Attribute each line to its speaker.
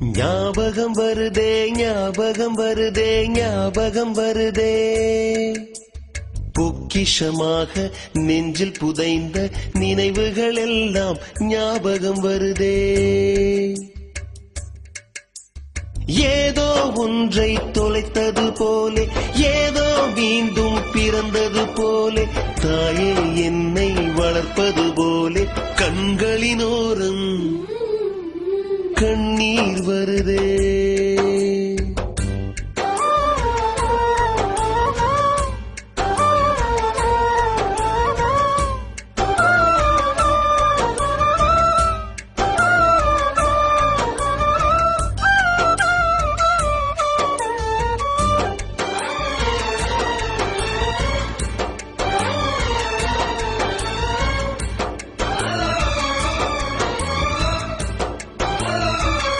Speaker 1: ஞாபகம் வருதே ஞாபகம் வருதே ஞாபகம் வருதே பொக்கிஷமாக நெஞ்சில் புதைந்த நினைவுகள் எல்லாம் ஞாபகம் வருதே ஏதோ ஒன்றை தொலைத்தது போலே ஏதோ மீண்டும் பிறந்தது போலே தாயே என்னை வளர்ப்பது போலே கண்களினோரம் கண்ணீர் வருதே